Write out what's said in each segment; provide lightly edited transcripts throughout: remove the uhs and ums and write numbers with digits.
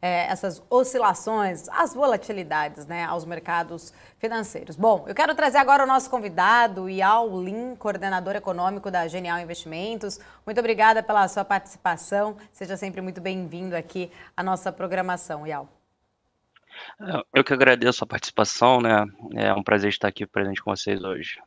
essas oscilações, as volatilidades, né, aos mercados financeiros. Bom, eu quero trazer agora o nosso convidado, Eyal Lin, coordenador econômico da Genial Investimentos. Muito obrigada pela sua participação. Seja sempre muito bem-vindo aqui à nossa programação, Eyal. Eu que agradeço a participação, né? É um prazer estar aqui presente com vocês hoje.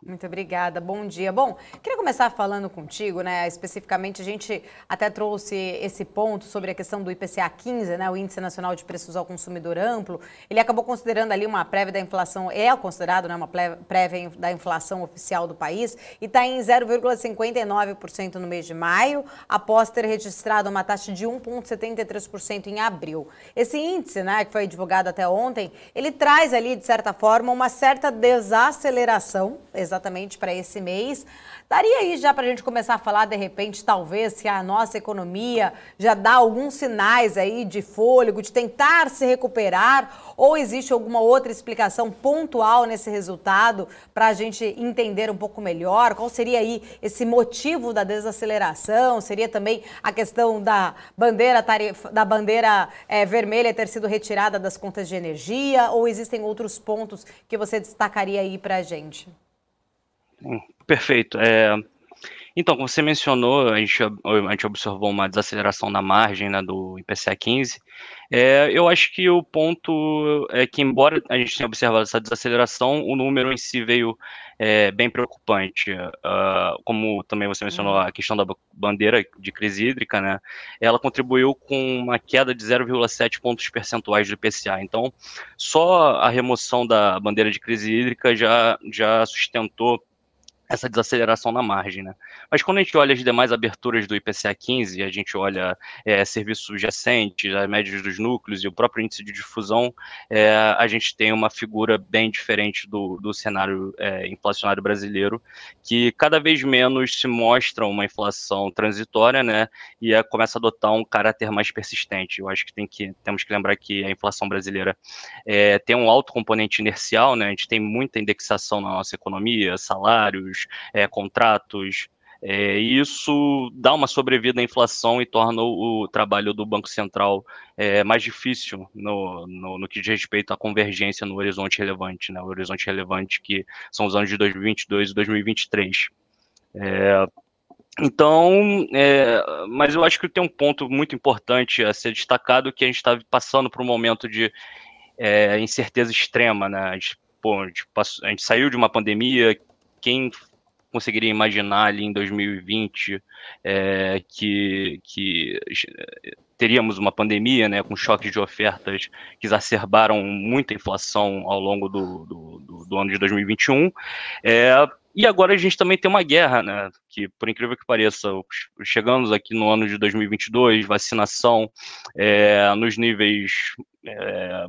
Muito obrigada, bom dia. Bom, queria começar falando contigo, né? Especificamente, a gente até trouxe esse ponto sobre a questão do IPCA 15, né? O Índice Nacional de Preços ao Consumidor Amplo. Ele acabou considerando ali uma prévia da inflação, é considerado, né, uma prévia da inflação oficial do país, e está em 0,59% no mês de maio, após ter registrado uma taxa de 1,73% em abril. Esse índice, né, que foi divulgado até ontem, ele traz ali, de certa forma, uma certa desaceleração, exatamente para esse mês. Daria aí já para a gente começar a falar, de repente, talvez, se a nossa economia já dá alguns sinais aí de fôlego, de tentar se recuperar, ou existe alguma outra explicação pontual nesse resultado para a gente entender um pouco melhor? Qual seria aí esse motivo da desaceleração? Seria também a questão da bandeira vermelha ter sido retirada das contas de energia, ou existem outros pontos que você destacaria aí para a gente? Perfeito. Então, como você mencionou, a gente observou uma desaceleração na margem, né, do IPCA 15. Eu acho que o ponto é que, embora a gente tenha observado essa desaceleração, o número em si veio bem preocupante. Como também você mencionou a questão da bandeira de crise hídrica, né, ela contribuiu com uma queda de 0,7 pontos percentuais do IPCA. Então, só a remoção da bandeira de crise hídrica já sustentou essa desaceleração na margem, né? Mas quando a gente olha as demais aberturas do IPCA 15, a gente olha serviços subjacentes, as médias dos núcleos e o próprio índice de difusão, a gente tem uma figura bem diferente do cenário inflacionário brasileiro, que cada vez menos se mostra uma inflação transitória, né? E começa a adotar um caráter mais persistente. Eu acho que temos que lembrar que a inflação brasileira tem um alto componente inercial, né? A gente tem muita indexação na nossa economia, salários, contratos, e isso dá uma sobrevida à inflação e torna o trabalho do Banco Central mais difícil no que diz respeito à convergência no horizonte relevante, né? O horizonte relevante que são os anos de 2022 e 2023. Então, mas eu acho que tem um ponto muito importante a ser destacado, que a gente está passando por um momento de incerteza extrema, né? A gente saiu de uma pandemia. Quem conseguiria imaginar ali em 2020 que teríamos uma pandemia, né, com choques de ofertas que exacerbaram muita inflação ao longo do ano de 2021. E agora a gente também tem uma guerra, né, que, por incrível que pareça, chegamos aqui no ano de 2022, vacinação nos níveis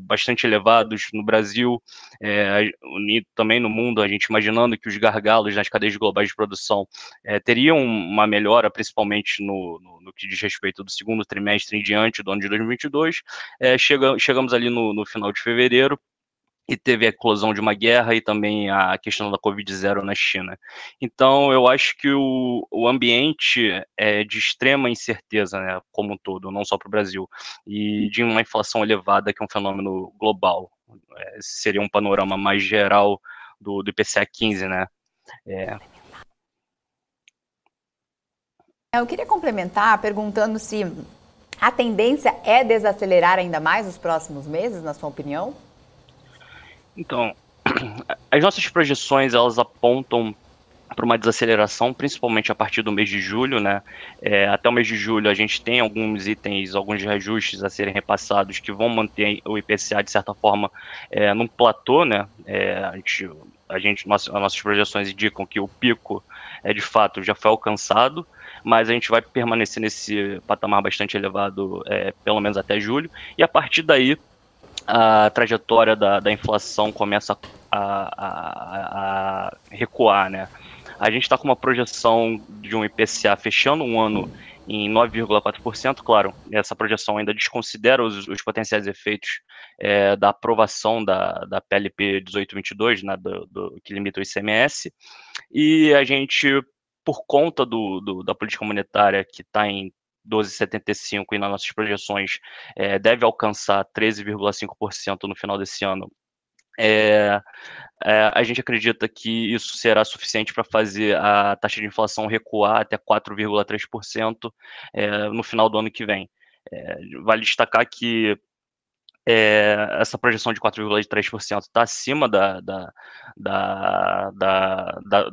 bastante elevados no Brasil, também no mundo, a gente imaginando que os gargalos nas cadeias globais de produção teriam uma melhora, principalmente no que diz respeito do segundo trimestre em diante do ano de 2022. Chegamos ali no final de fevereiro, e teve a eclosão de uma guerra e também a questão da Covid-0 na China. Então, eu acho que o ambiente é de extrema incerteza, né, como um todo, não só para o Brasil, e de uma inflação elevada, que é um fenômeno global. Seria um panorama mais geral do IPCA 15, né? Eu queria complementar perguntando se a tendência é desacelerar ainda mais nos próximos meses, na sua opinião? Então, as nossas projeções, elas apontam para uma desaceleração, principalmente a partir do mês de julho, né? Até o mês de julho a gente tem alguns itens, alguns reajustes a serem repassados que vão manter o IPCA, de certa forma, num platô, né? Nossas projeções indicam que o pico, de fato, já foi alcançado, mas a gente vai permanecer nesse patamar bastante elevado, pelo menos até julho, e a partir daí a trajetória da inflação começa a recuar, né? A gente está com uma projeção de um IPCA fechando um ano em 9,4%, claro, essa projeção ainda desconsidera os potenciais efeitos da aprovação da PLP 1822, né, que limita o ICMS, e a gente, por conta da política monetária que está em 12,75 e nas nossas projeções deve alcançar 13,5% no final desse ano. A gente acredita que isso será suficiente para fazer a taxa de inflação recuar até 4,3% no final do ano que vem. Vale destacar que essa projeção de 4,3% está acima do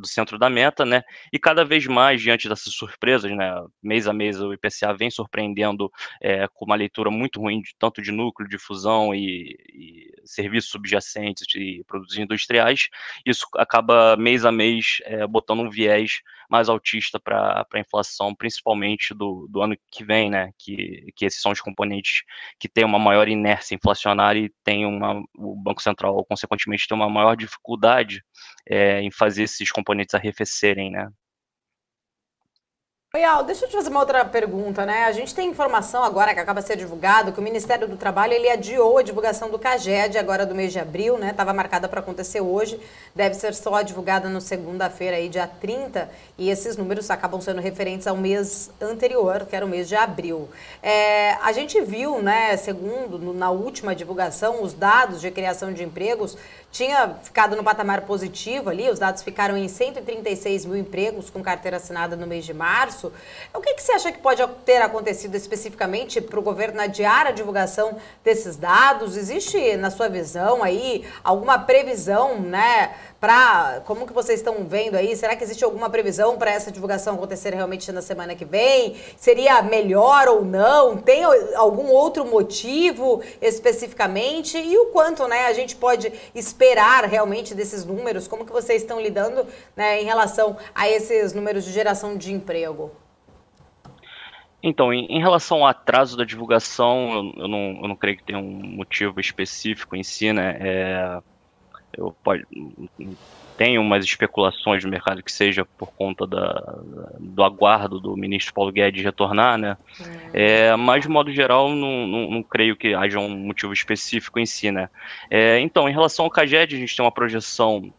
centro da meta, né? E cada vez mais, diante dessas surpresas, né? Mês a mês o IPCA vem surpreendendo com uma leitura muito ruim, tanto de núcleo, de fusão e serviços subjacentes e produtos industriais. Isso acaba, mês a mês, botando um viés mais altista para a inflação, principalmente do ano que vem, né? Que esses são os componentes que têm uma maior inércia inflacionária e o Banco Central, consequentemente, tem uma maior dificuldade em fazer esses componentes arrefecerem, né? Oi, Al, deixa eu te fazer uma outra pergunta, né? A gente tem informação agora que acaba de ser divulgado que o Ministério do Trabalho ele adiou a divulgação do CAGED agora do mês de abril, né? Estava marcada para acontecer hoje, deve ser só divulgada na segunda-feira, aí, dia 30, e esses números acabam sendo referentes ao mês anterior, que era o mês de abril. A gente viu, né, segundo, na última divulgação, os dados de criação de empregos tinha ficado no patamar positivo ali, os dados ficaram em 136 mil empregos com carteira assinada no mês de março. O que você acha que pode ter acontecido especificamente para o governo adiar a divulgação desses dados? Existe, na sua visão aí, alguma previsão, né, como que vocês estão vendo aí? Será que existe alguma previsão para essa divulgação acontecer realmente na semana que vem? Seria melhor ou não? Tem algum outro motivo especificamente? E o quanto, né, a gente pode esperar realmente desses números? Como que vocês estão lidando, né, em relação a esses números de geração de emprego? Então, em relação ao atraso da divulgação, eu não creio que tenha um motivo específico em si, né? Tenho umas especulações no mercado que seja por conta do aguardo do ministro Paulo Guedes retornar, né? Mas, de modo geral, não creio que haja um motivo específico em si, né? Então, em relação ao CAGED, a gente tem uma projeção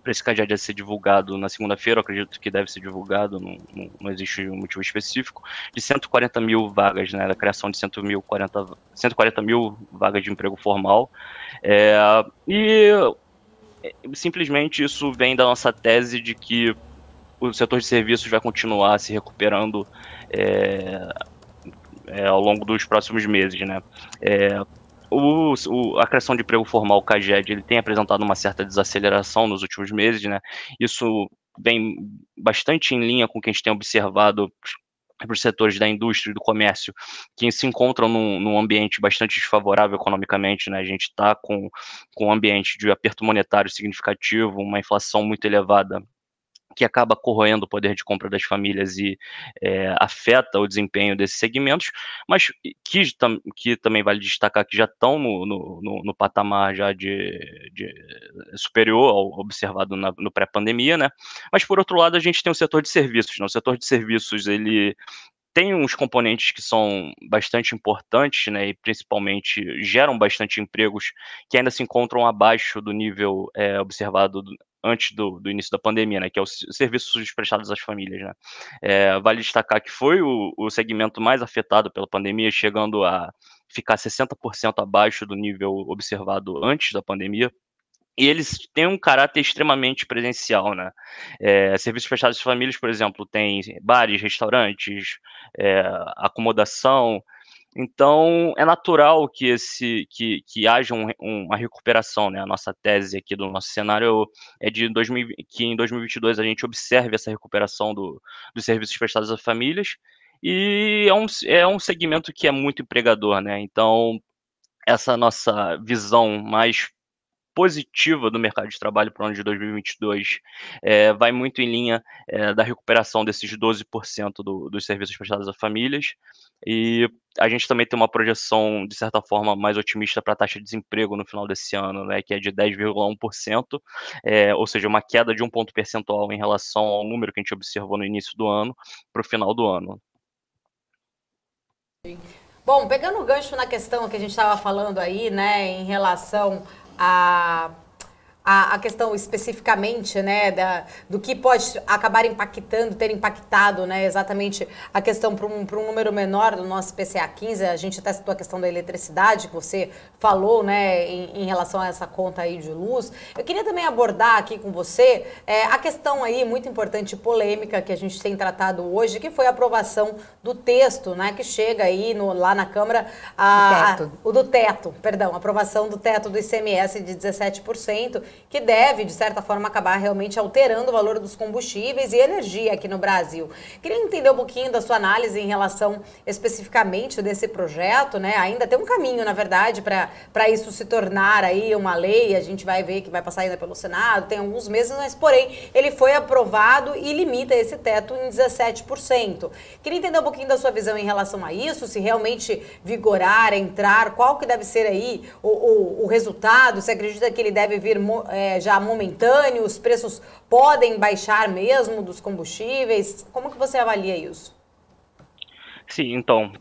para esse CAGED ser divulgado na segunda-feira, eu acredito que deve ser divulgado, não existe um motivo específico, de 140 mil vagas, né, da criação de 140 mil vagas de emprego formal, e simplesmente isso vem da nossa tese de que o setor de serviços vai continuar se recuperando ao longo dos próximos meses, né. A criação de emprego formal, o CAGED, ele tem apresentado uma certa desaceleração nos últimos meses, né? Isso vem bastante em linha com o que a gente tem observado para os setores da indústria e do comércio, que se encontram num ambiente bastante desfavorável economicamente, né? A gente está com um ambiente de aperto monetário significativo, uma inflação muito elevada, que acaba corroendo o poder de compra das famílias e afeta o desempenho desses segmentos, mas que também vale destacar que já estão no patamar já de superior ao observado no pré-pandemia, né? Mas, por outro lado, a gente tem o setor de serviços, né? O setor de serviços, ele tem uns componentes que são bastante importantes, né, e principalmente geram bastante empregos que ainda se encontram abaixo do nível observado antes do início da pandemia, né, que é os serviços prestados às famílias, né. Vale destacar que foi o segmento mais afetado pela pandemia, chegando a ficar 60% abaixo do nível observado antes da pandemia. E eles têm um caráter extremamente presencial, né. Serviços prestados às famílias, por exemplo, tem bares, restaurantes, acomodação. Então, é natural que haja uma recuperação, né. A nossa tese aqui do nosso cenário é que em 2022 a gente observe essa recuperação dos serviços prestados às famílias, e é um segmento que é muito empregador, né. Então, essa nossa visão mais positiva do mercado de trabalho para o ano de 2022 vai muito em linha da recuperação desses 12% dos serviços prestados a famílias, e a gente também tem uma projeção, de certa forma, mais otimista para a taxa de desemprego no final desse ano, né, que é de 10,1%, ou seja, uma queda de 1 ponto percentual em relação ao número que a gente observou no início do ano para o final do ano. Bom, pegando o gancho na questão que a gente estava falando aí, né, em relação a a questão especificamente, né, do que pode acabar impactando, ter impactado, né, exatamente a questão para um número menor do nosso IPCA 15, a gente até citou a questão da eletricidade, que você falou, né, em relação a essa conta aí de luz. Eu queria também abordar aqui com você a questão aí muito importante e polêmica que a gente tem tratado hoje, que foi a aprovação do texto, né, que chega aí lá na Câmara, aprovação do teto do ICMS de 17%, que deve, de certa forma, acabar realmente alterando o valor dos combustíveis e energia aqui no Brasil. Queria entender um pouquinho da sua análise em relação especificamente desse projeto, né? Ainda tem um caminho, na verdade, para isso se tornar aí uma lei. A gente vai ver que vai passar ainda pelo Senado, tem alguns meses, mas, porém, ele foi aprovado e limita esse teto em 17%. Queria entender um pouquinho da sua visão em relação a isso, se realmente vigorar, entrar, qual que deve ser aí o resultado, você acredita que ele deve vir já momentâneo, os preços podem baixar mesmo dos combustíveis? Como que você avalia isso? Sim, então,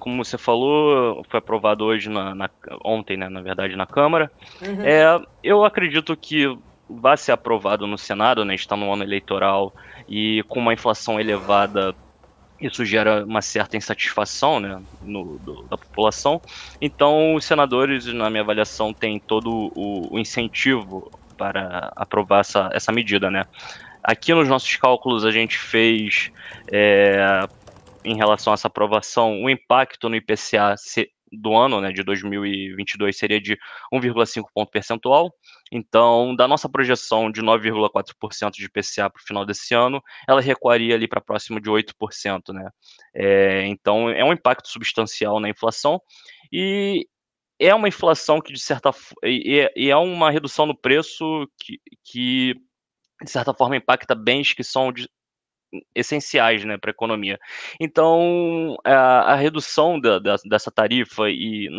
como você falou, foi aprovado hoje, ontem, né, na verdade, na Câmara. Eu acredito que vai ser aprovado no Senado, né, está no ano eleitoral, e com uma inflação elevada, isso gera uma certa insatisfação, né, da população. Então, os senadores, na minha avaliação, têm todo o incentivo para aprovar essa medida, né. Aqui nos nossos cálculos a gente fez, em relação a essa aprovação, o impacto no IPCA do ano, né, de 2022 seria de 1,5 ponto percentual. Então, da nossa projeção de 9,4% de IPCA para o final desse ano, ela recuaria ali para próximo de 8%, né? Então, é um impacto substancial na inflação e é uma inflação que, de certa forma, e é uma redução no preço que, de certa forma, impacta bens que são essenciais, né, para a economia. Então, a redução dessa tarifa e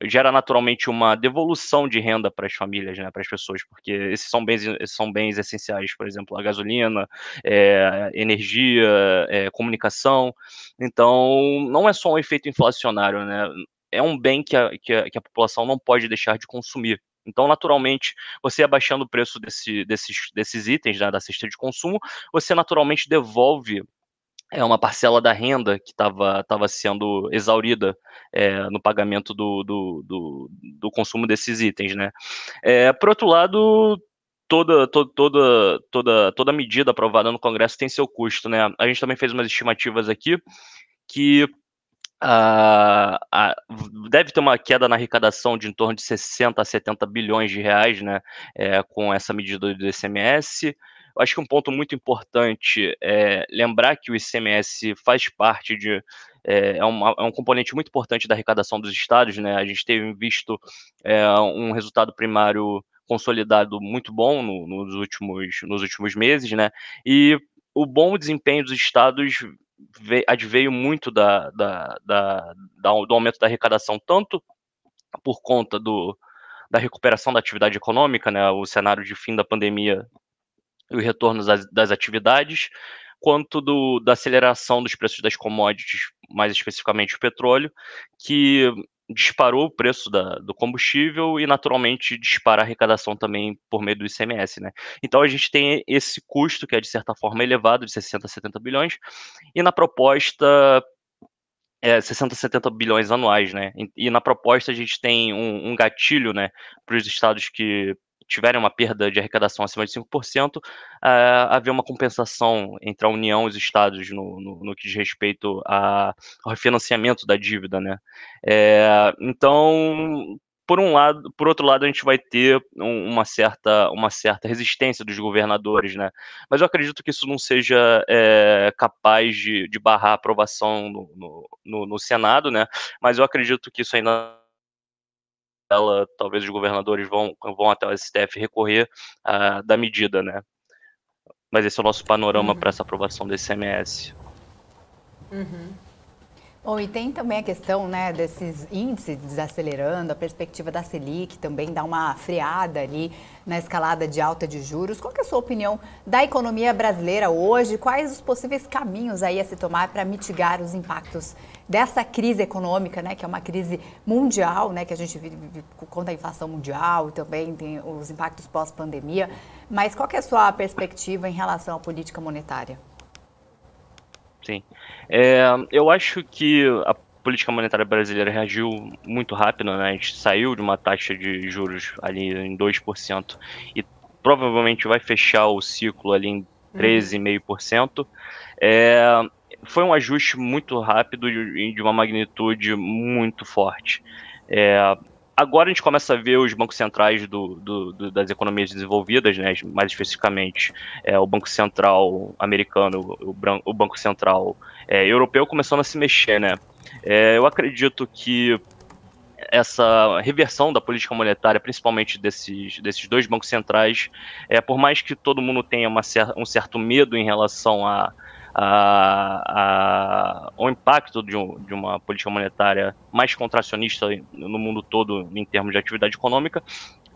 gera naturalmente uma devolução de renda para as famílias, né, para as pessoas, porque esses são bens essenciais, por exemplo, a gasolina, energia, comunicação. Então, não é só um efeito inflacionário, né, é um bem que a população não pode deixar de consumir. Então, naturalmente, você abaixando o preço desses itens, né, da cesta de consumo, você naturalmente devolve uma parcela da renda que estava sendo exaurida no pagamento do consumo desses itens, né? Por outro lado, toda medida aprovada no Congresso tem seu custo, né? A gente também fez umas estimativas aqui que deve ter uma queda na arrecadação de em torno de 60 a 70 bilhões de reais, né, com essa medida do ICMS. Eu acho que um ponto muito importante é lembrar que o ICMS faz parte é um componente muito importante da arrecadação dos estados, né? A gente teve visto um resultado primário consolidado muito bom nos últimos meses, né? E o bom desempenho dos estados adveio muito do aumento da arrecadação, tanto por conta da recuperação da atividade econômica, né, o cenário de fim da pandemia e o retorno das atividades, quanto da aceleração dos preços das commodities, mais especificamente o petróleo, que disparou o preço do combustível e naturalmente dispara a arrecadação também por meio do ICMS, né? Então a gente tem esse custo que é de certa forma elevado, de 60 a 70 bilhões, e na proposta 60, 70 bilhões anuais, né? E na proposta a gente tem um gatilho, né, para os estados que tiverem uma perda de arrecadação acima de 5%, haver uma compensação entre a União e os estados no que diz respeito ao refinanciamento da dívida, né? Então, por outro lado, a gente vai ter uma certa resistência dos governadores, né? Mas eu acredito que isso não seja capaz de barrar a aprovação no Senado, né? Mas eu acredito que isso ainda talvez os governadores vão até o STF recorrer da medida, né? Mas esse é o nosso panorama para essa aprovação do ICMS. Bom, e tem também a questão, né, desses índices desacelerando, a perspectiva da Selic também dá uma freada ali na escalada de alta de juros. Qual que é a sua opinião da economia brasileira hoje? Quais os possíveis caminhos aí a se tomar para mitigar os impactos dessa crise econômica, né, que é uma crise mundial, né, que a gente vive por conta da inflação mundial e também tem os impactos pós-pandemia. Mas qual que é a sua perspectiva em relação à política monetária? Sim. Eu acho que a política monetária brasileira reagiu muito rápido, né? A gente saiu de uma taxa de juros ali em 2% e provavelmente vai fechar o ciclo ali em 13,5%. Foi um ajuste muito rápido e de uma magnitude muito forte. Agora a gente começa a ver os bancos centrais das economias desenvolvidas, né, mais especificamente o Banco Central americano, o Banco Central europeu começando a se mexer, né. Eu acredito que essa reversão da política monetária, principalmente desses dois bancos centrais, por mais que todo mundo tenha um certo medo em relação ao impacto de uma política monetária mais contracionista no mundo todo em termos de atividade econômica,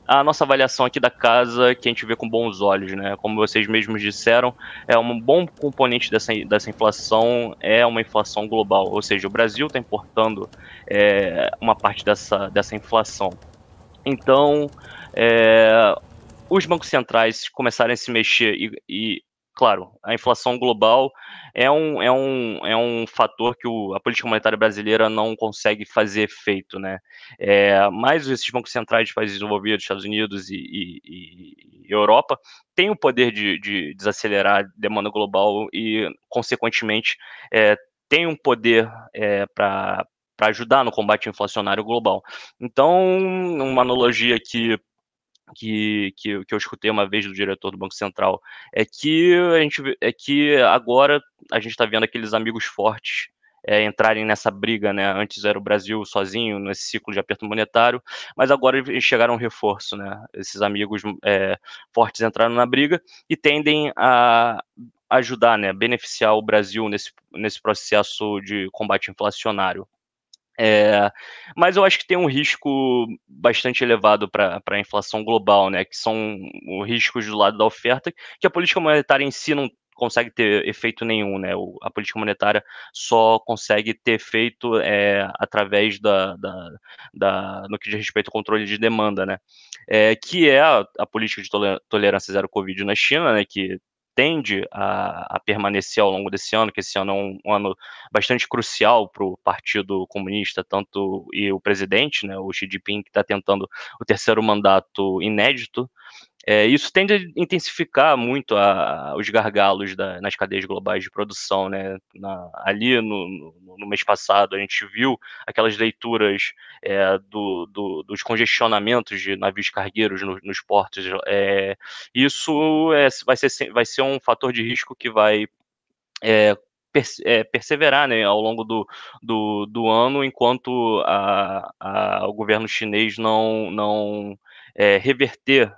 a nossa avaliação aqui da casa, que a gente vê com bons olhos, né? Como vocês mesmos disseram, um bom componente dessa inflação é uma inflação global, ou seja, o Brasil está importando uma parte dessa inflação. Então, os bancos centrais começarem a se mexer e claro, a inflação global é um fator que a política monetária brasileira não consegue fazer efeito, né? Mas esses bancos centrais de países desenvolvidos, Estados Unidos e Europa, têm o poder de desacelerar a demanda global e, consequentemente, têm um poder para ajudar no combate inflacionário global. Então, uma analogia que eu escutei uma vez do diretor do Banco Central é que agora a gente está vendo aqueles amigos fortes entrarem nessa briga, né? Antes era o Brasil sozinho nesse ciclo de aperto monetário, mas agora eles chegaram um reforço, né? Esses amigos fortes entraram na briga e tendem a ajudar, né? Beneficiar o Brasil nesse processo de combate inflacionário. Mas eu acho que tem um risco bastante elevado para a inflação global, né, que são os riscos do lado da oferta, que a política monetária em si não consegue ter efeito nenhum, né, a política monetária só consegue ter efeito através no que diz respeito ao controle de demanda, né, que é a política de tolerância zero Covid na China, né, que tende a permanecer ao longo desse ano, que esse ano é um ano bastante crucial para o Partido Comunista, tanto e o presidente, né, o Xi Jinping, que está tentando o terceiro mandato inédito. Isso tende a intensificar muito os gargalos nas cadeias globais de produção, né? Ali no mês passado a gente viu aquelas leituras dos congestionamentos de navios cargueiros nos portos. Isso vai ser um fator de risco que vai perseverar, né, ao longo do ano, enquanto o governo chinês não reverter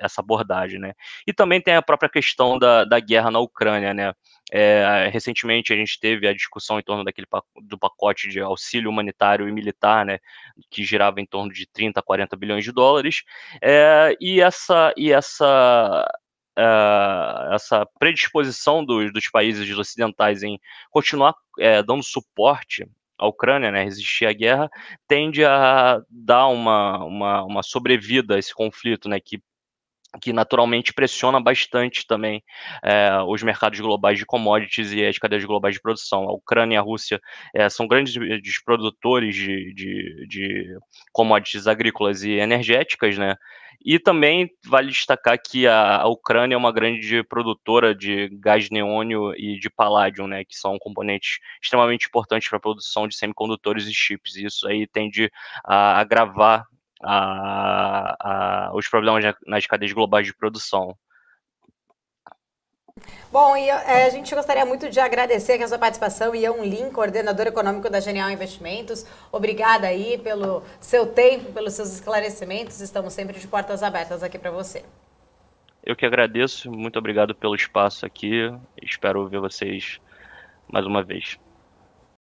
essa abordagem, né. E também tem a própria questão da guerra na Ucrânia, né. Recentemente a gente teve a discussão em torno do pacote de auxílio humanitário e militar, né, que girava em torno de 30 a 40 bilhões de dólares, e essa predisposição dos países ocidentais em continuar dando suporte à Ucrânia, né, resistir à guerra, tende a dar uma sobrevida a esse conflito, né, que naturalmente pressiona bastante também os mercados globais de commodities e as cadeias globais de produção. A Ucrânia e a Rússia são grandes produtores de commodities agrícolas e energéticas, né? E também vale destacar que a Ucrânia é uma grande produtora de gás neônio e de paládio, né, que são componentes extremamente importantes para a produção de semicondutores e chips. E isso aí tende a agravar os problemas nas cadeias globais de produção. Bom, e a gente gostaria muito de agradecer aqui a sua participação. Ian Lin, coordenador econômico da Genial Investimentos. Obrigada aí pelo seu tempo, pelos seus esclarecimentos. Estamos sempre de portas abertas aqui para você. Eu que agradeço. Muito obrigado pelo espaço aqui. Espero ver vocês mais uma vez.